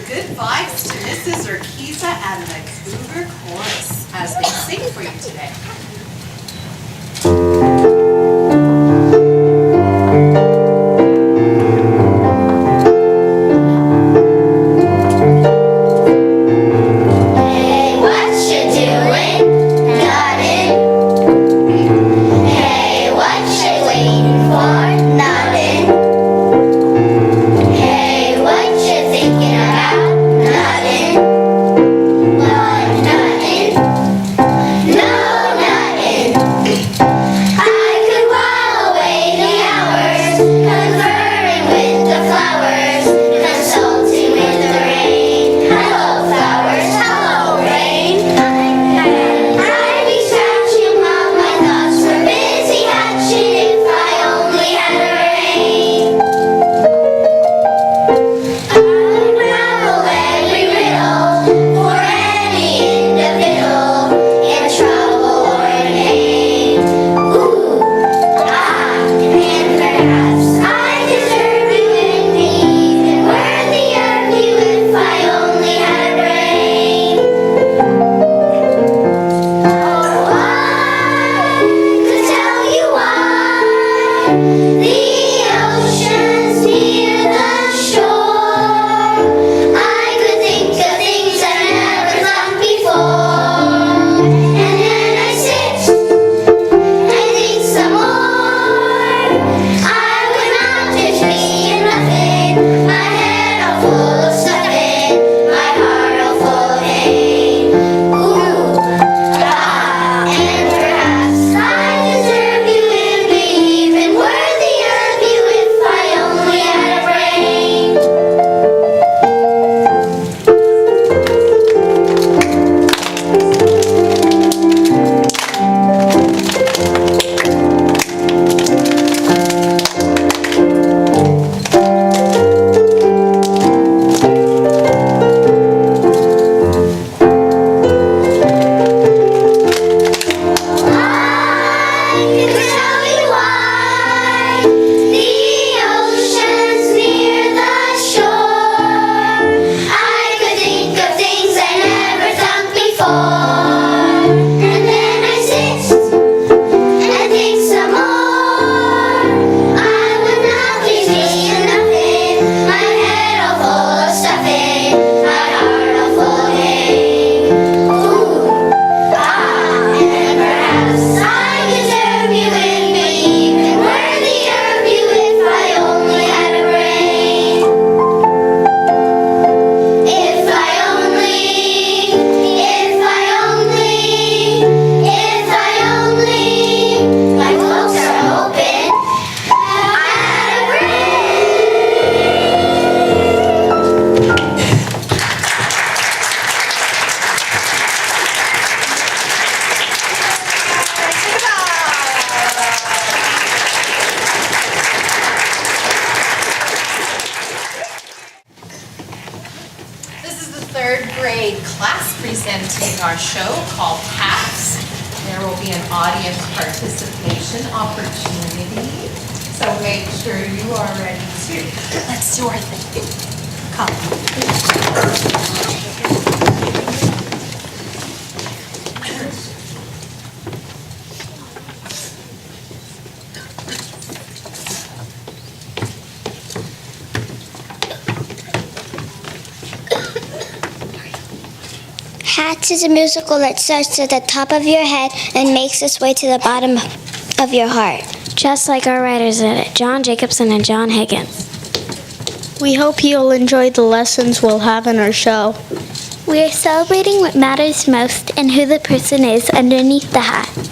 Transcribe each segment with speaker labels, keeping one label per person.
Speaker 1: good vibes to Mrs. Urquiza and the Cougar Chorus as they sing for you today. Presenting our show called TAPS. There will be an audience participation opportunity, so make sure you are ready too. Let's do our thing. Come.
Speaker 2: Hats is a musical that starts at the top of your head and makes its way to the bottom of your heart.
Speaker 3: Just like our writers in it, John Jacobson and John Higgins.
Speaker 4: We hope you'll enjoy the lessons we'll have in our show.
Speaker 2: We are celebrating what matters most and who the person is underneath the hat.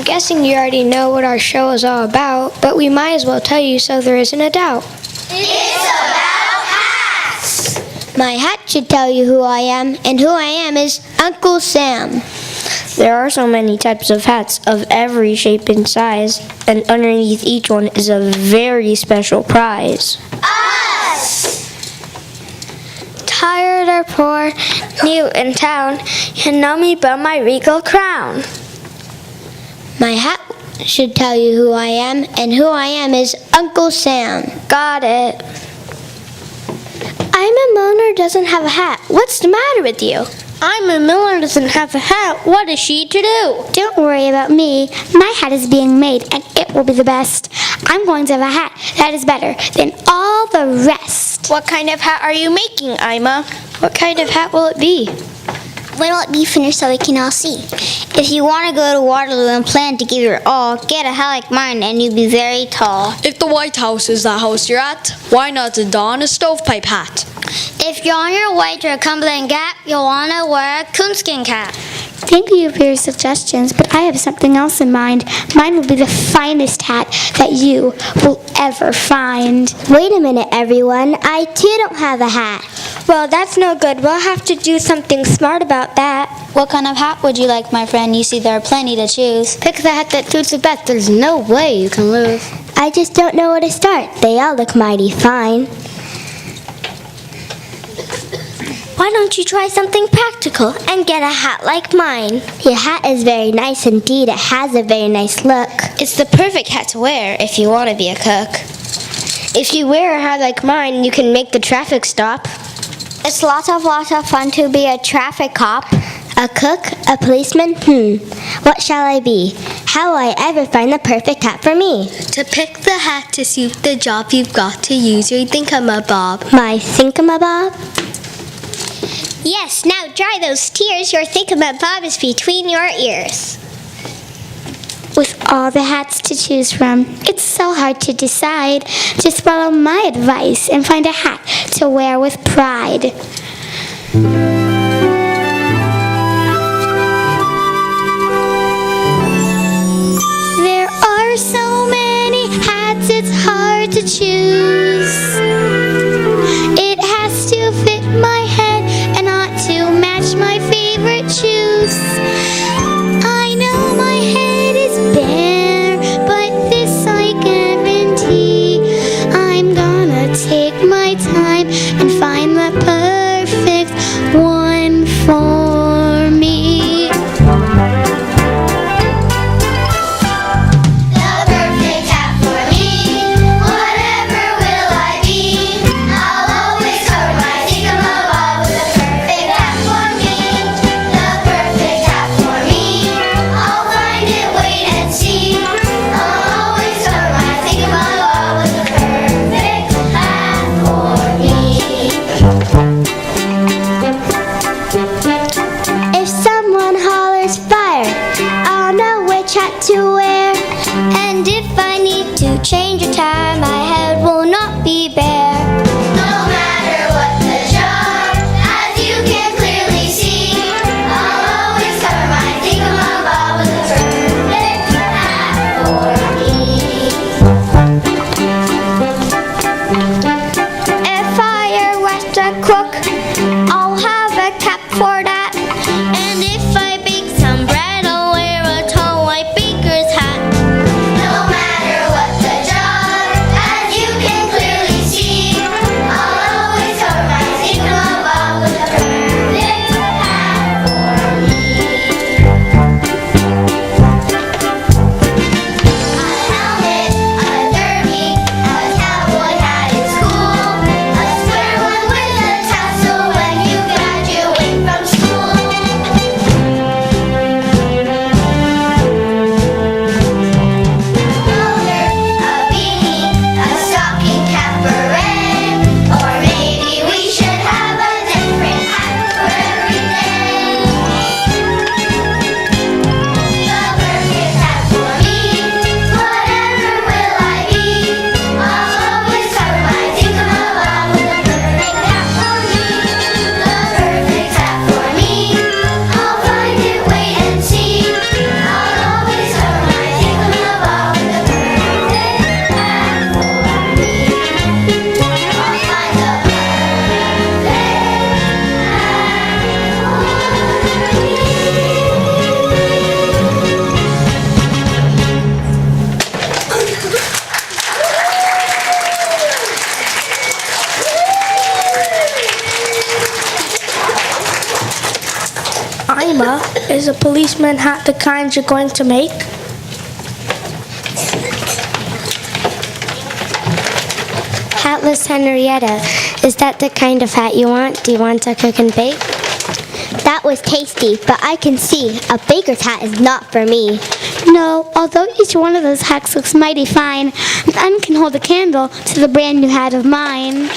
Speaker 3: guessing you already know what our show is all about, but we might as well tell you so there isn't a doubt.
Speaker 2: It's about hats! My hat should tell you who I am, and who I am is Uncle Sam.
Speaker 3: There are so many types of hats of every shape and size, and underneath each one is a very special prize.
Speaker 2: Us!
Speaker 3: Tired or poor, new in town, you know me by my regal crown.
Speaker 2: My hat should tell you who I am, and who I am is Uncle Sam.
Speaker 3: Got it.
Speaker 2: I'm a milliner doesn't have a hat. What's the matter with you?
Speaker 4: I'm a miller doesn't have a hat. What is she to do?
Speaker 2: Don't worry about me. My hat is being made, and it will be the best. I'm going to have a hat that is better than all the rest.
Speaker 4: What kind of hat are you making, Ima?
Speaker 3: What kind of hat will it be?
Speaker 2: When will it be finished so we can all see? If you want to go to Waterloo and plan to give your all, get a hat like mine and you'll be very tall.
Speaker 5: If the White House is the house you're at, why not don a stovepipe hat?
Speaker 2: If you're on your way to a Cumberland Gap, you'll want to wear a coonskin cap.
Speaker 6: Thank you for your suggestions, but I have something else in mind. Mine will be the finest hat that you will ever find.
Speaker 2: Wait a minute, everyone. I too don't have a hat.
Speaker 3: Well, that's no good. We'll have to do something smart about that.
Speaker 7: What kind of hat would you like, my friend? You see, there are plenty to choose.
Speaker 3: Pick the hat that suits you best. There's no way you can lose.
Speaker 2: I just don't know where to start. They all look mighty fine.
Speaker 3: Why don't you try something practical and get a hat like mine?
Speaker 2: Your hat is very nice indeed. It has a very nice look.
Speaker 3: It's the perfect hat to wear if you want to be a cook. If you wear a hat like mine, you can make the traffic stop.
Speaker 2: It's lots of fun to be a traffic cop. A cook? A policeman? What shall I be? How will I ever find the perfect hat for me?
Speaker 3: To pick the hat to suit the job, you've got to use your thingamabob.
Speaker 2: My thingamabob?
Speaker 3: Yes, now dry those tears. Your thingamabob is between your ears.
Speaker 6: With all the hats to choose from, it's so hard to decide. Just follow my advice and find a hat to wear with pride. There are so many hats, it's hard to choose. It has to fit my head and ought to match my favorite shoes. I know my head is bare, but this I guarantee. I'm gonna take my time and find the perfect one for me.
Speaker 2: The perfect hat for me. Whatever will I be? I'll always cover my thingamabob with the perfect hat for me. The perfect hat for me. I'll find it, wait and see. I'll always cover my thingamabob with the perfect hat for me. If someone hollers fire, I'll know which hat to wear. And if I need to change a tire, my head will not be bare. No matter what the job, as you can clearly see, I'll always cover my thingamabob with the perfect hat for me. If I arrest a crook, I'll have a cap for that. And if I bake some bread, I'll wear a tall white baker's hat. No matter what the job,
Speaker 3: Jemima, is a policeman hat the kind you're going to make?
Speaker 6: Hatless Henrietta, is that the kind of hat you want? Do you want to cook and bake? That was tasty, but I can see a baker's hat is not for me.
Speaker 4: No, although each one of those hats looks mighty fine, none can hold a candle to the brand new hat of mine.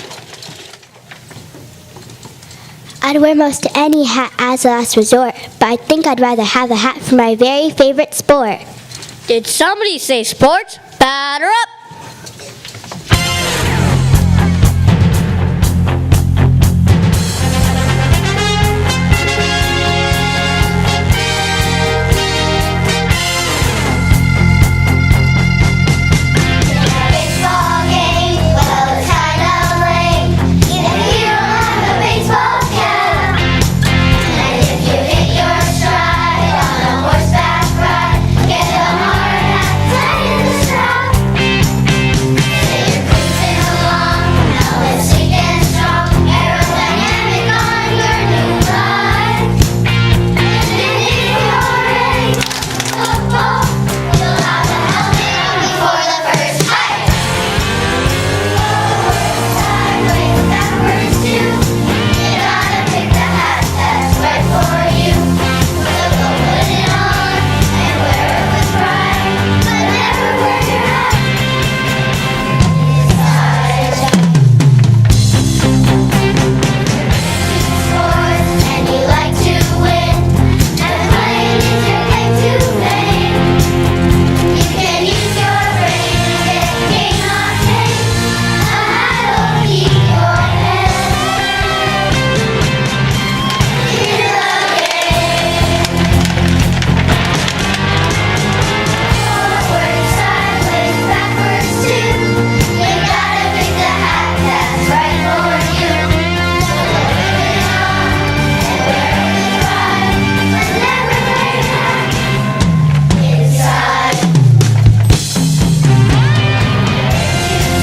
Speaker 6: I'd wear most any hat as a last resort, but I think I'd rather have a hat for my very favorite sport.
Speaker 5: Did somebody say sports? Batter up!
Speaker 2: Baseball game, well, it's kinda lame if you don't have a baseball cap. And if you hit your stride on a horseback ride, get a hard hat tied in the strap. Say you're cruising along, now let's sleek and strong, aerodynamic on your new ride. And if you're ready, oh, you'll have the helmet on before the first hike. Sideways, backwards too. You gotta pick the hat that's right for you. So go put it on and wear it with pride, but never wear your hat inside. Sports and you like to win, and playing is your claim to fame. You can use your brain and get gain on pain. A hat'll keep your head in the game. Forward, sideways, backwards too. You gotta pick the hat that's right for you. So go put it on and wear it with pride, but never wear your hat inside.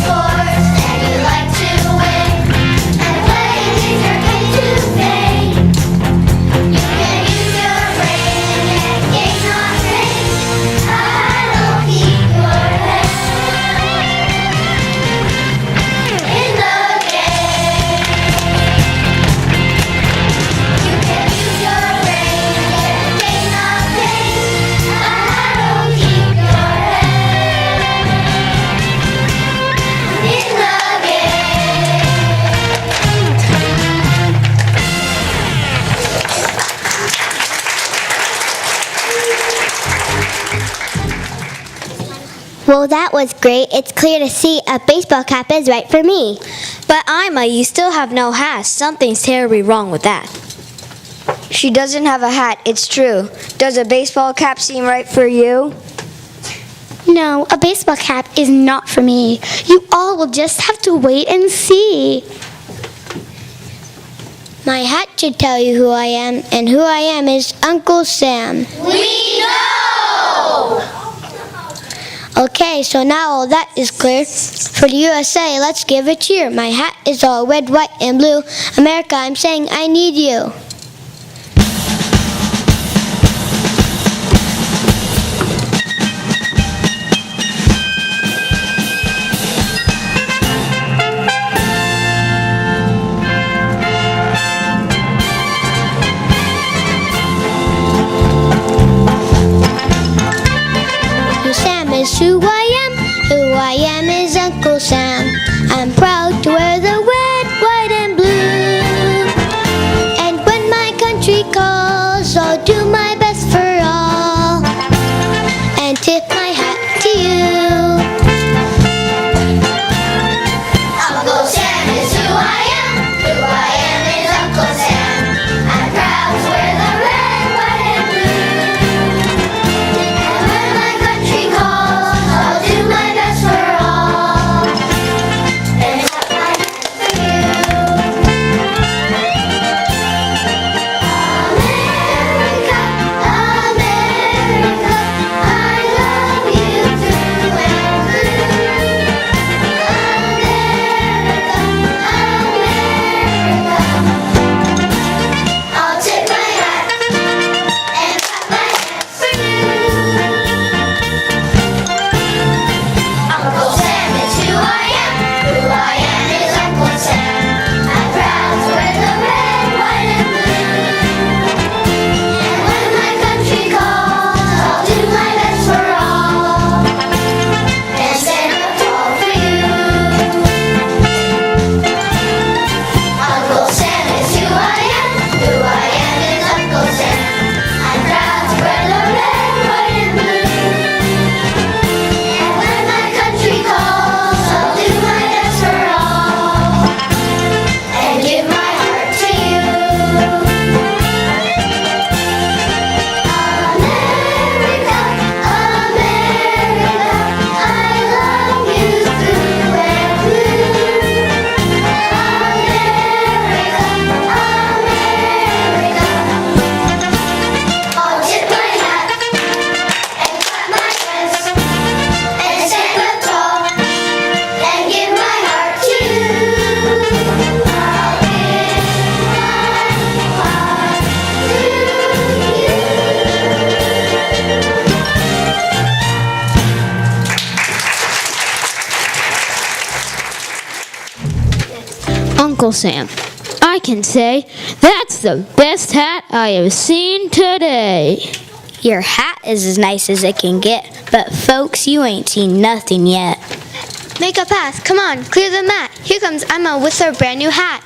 Speaker 2: Sports and you like to win, and playing is your claim to fame. You can use your brain and get gain on pain. A hat'll keep your head in the game. You can use your brain and get gain on pain. A hat'll keep your head in the
Speaker 6: Well, that was great. It's clear to see a baseball cap is right for me.
Speaker 7: But Ima, you still have no hat. Something's terribly wrong with that.
Speaker 5: She doesn't have a hat, it's true. Does a baseball cap seem right for you?
Speaker 4: No, a baseball cap is not for me. You all will just have to wait and see.
Speaker 6: My hat should tell you who I am, and who I am is Uncle Sam.
Speaker 2: We know!
Speaker 6: Okay, so now all that is clear. For the USA, let's give a cheer. My hat is all red, white, and blue. America, I'm saying I need you. Sam is who I am. Who I am is Uncle Sam. I'm proud to wear the red, white, and blue. And when my country calls, I'll do my best for all and tip my hat to you.
Speaker 2: Uncle Sam is who I am. Who I am is Uncle Sam. I'm proud to wear the red, white, and blue. And when my country calls, I'll do my best for all and have my hat for you. America,
Speaker 6: Uncle Sam. I can say that's the best hat I have seen today.
Speaker 3: Your hat is as nice as it can get, but folks, you ain't seen nothing yet.
Speaker 4: Make a path. Come on, clear the mat. Here comes Emma with her brand new hat.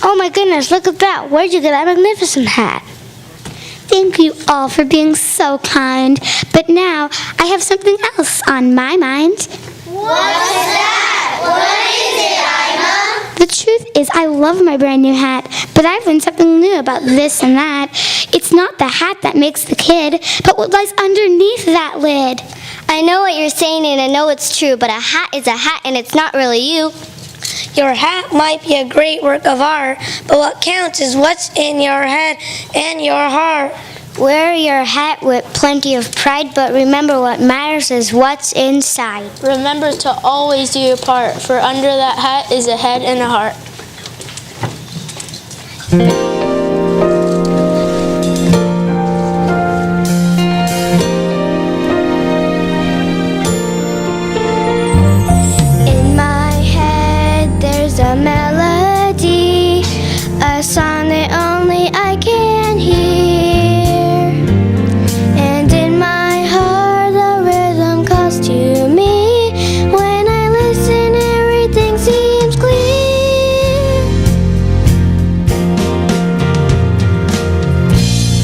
Speaker 3: Oh my goodness, look at that. Where'd you get that magnificent hat?
Speaker 4: Thank you all for being so kind. But now I have something else on my mind.
Speaker 2: What's that? What is it, Ima?
Speaker 4: The truth is I love my brand new hat, but I've learned something new about this and that. It's not the hat that makes the kid, but what lies underneath that lid.
Speaker 5: I know what you're saying and I know it's true, but a hat is a hat and it's not really you.
Speaker 8: Your hat might be a great work of art, but what counts is what's in your head and your heart.
Speaker 3: Wear your hat with plenty of pride, but remember what matters is what's inside.
Speaker 7: Remember to always do your part, for under that hat is a head and a heart.
Speaker 3: In my head there's a melody, a song that only I can hear. And in my heart the rhythm calls to me. When I listen everything seems clear.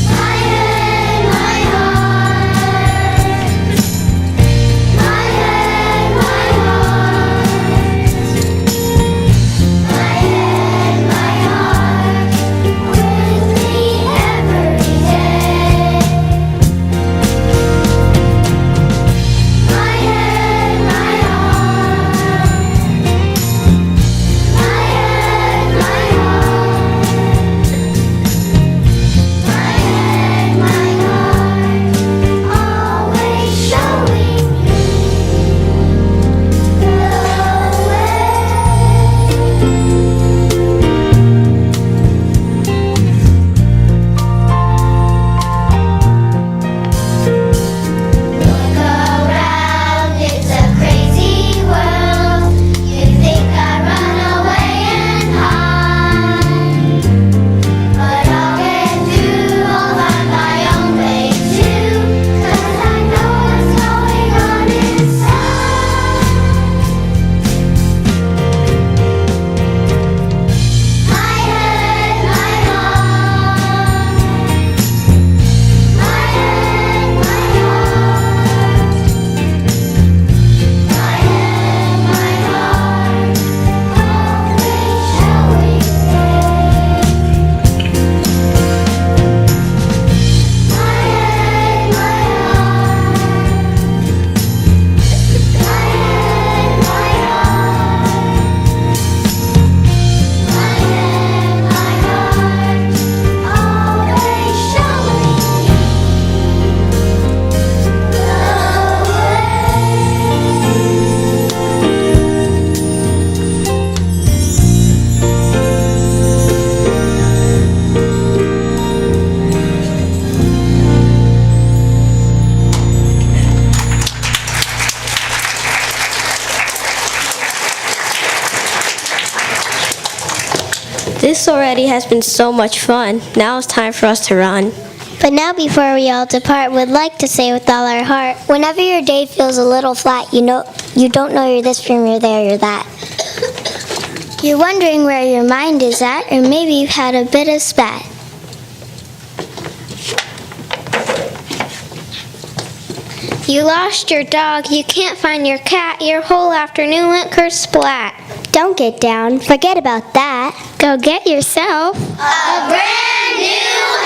Speaker 2: My head, my heart. My head, my heart. My head, my heart. With me every day. My head, my heart. My head, my heart. My head, my heart, always showing me the way. Look around, it's a crazy world. You think I'd run away and hide, but I'll get through. I'll find my own way too, 'cause I know what's going on inside. My head, my heart. My head, my heart. My head, my heart, always showing day. My head, my heart. My head, my heart. My head, my heart, always showing me
Speaker 3: This already has been so much fun. Now it's time for us to run.
Speaker 4: But now before we all depart, we'd like to say with all our heart,
Speaker 5: Whenever your day feels a little flat, you don't know you're this from you're there, you're that.
Speaker 4: you're wondering where your mind is at, or maybe you've had a bit of spat. You lost your dog, you can't find your cat, your whole afternoon went kersplat.
Speaker 3: Don't get down. Forget about that.
Speaker 4: Go get yourself
Speaker 2: a brand new